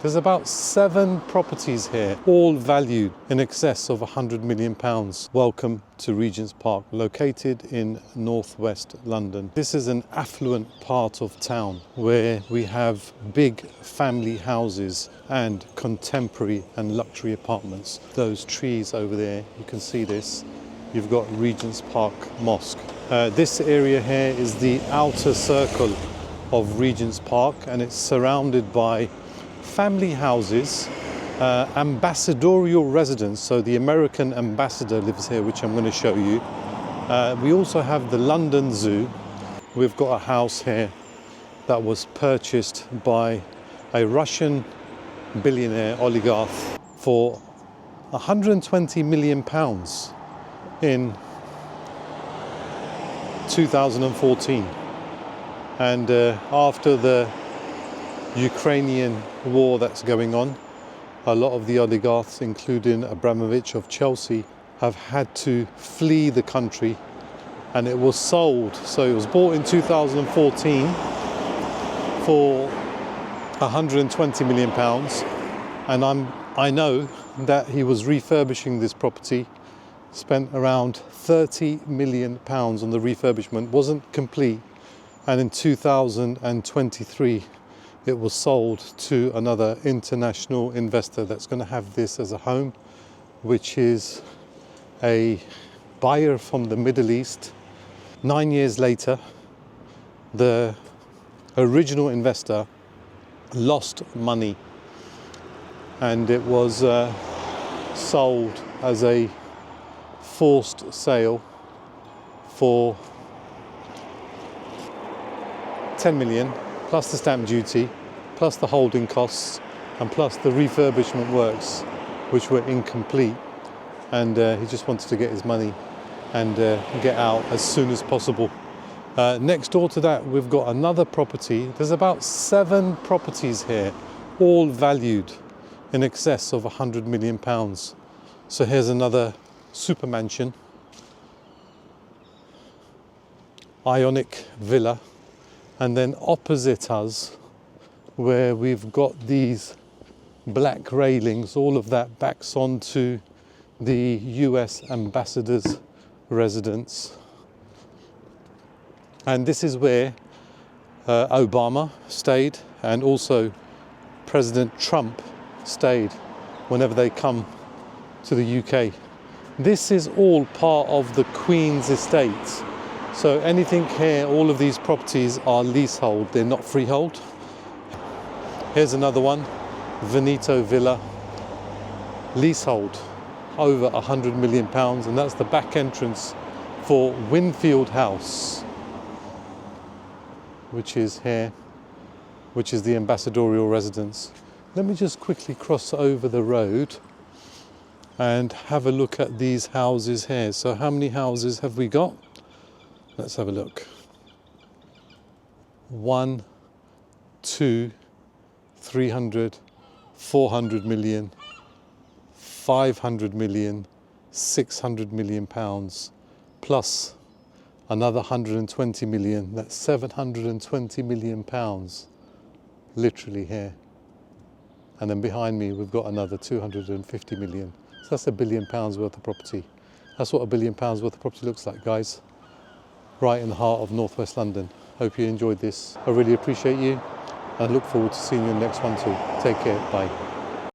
There's about 7 properties here, all valued in excess of £100 million. Welcome to Regents Park, located in northwest London. This is an affluent part of town where we have big family houses and contemporary and luxury apartments. Those trees over there, you can see this. You've got Regents Park Mosque. This area here is the outer circle of Regents Park, and it's surrounded by family houses, ambassadorial residence. So the American ambassador lives here, which I'm going to show you. We also have the London Zoo. We've got a house here that was purchased by a Russian billionaire oligarch for £120 million in 2014. And after the Ukrainian war that's going on, a lot of the oligarchs, including Abramovich of Chelsea, have had to flee the country, and it was sold. So it was bought in 2014 for £120 million, and I know that he was refurbishing this property, spent around £30 million on the refurbishment, wasn't complete, and in 2023 it was sold to another international investor that's going to have this as a home, which is a buyer from the Middle East. 9 years later, the original investor lost money, and it was sold as a forced sale for 10 million, plus the stamp duty, plus the holding costs, and plus the refurbishment works, which were incomplete. And he just wanted to get his money and get out as soon as possible. Next door to that, we've got another property. There's about 7 properties here, all valued in excess of £100 million. So here's another super mansion, Ionic Villa. And then opposite us, where we've got these black railings, all of that backs onto the US ambassador's residence. And this is where Obama stayed, and also President Trump stayed whenever they come to the UK. This is all part of the Queen's estate. So anything here, all of these properties are leasehold, they're not freehold. Here's another one, Veneto Villa, leasehold, over £100 million, and that's the back entrance for Winfield House, which is here, which is the ambassadorial residence. Let me just quickly cross over the road and have a look at these houses here. So how many houses have we got? Let's have a look. 1, 2, 300, 400 million, 500 million, 600 million pounds, plus another 120 million. That's 720 million pounds, literally here. And then behind me, we've got another 250 million. So that's £1 billion worth of property. That's what £1 billion worth of property looks like, guys. Right in the heart of northwest London. Hope you enjoyed this. I really appreciate you, and I look forward to seeing you in the next one too. Take care, bye.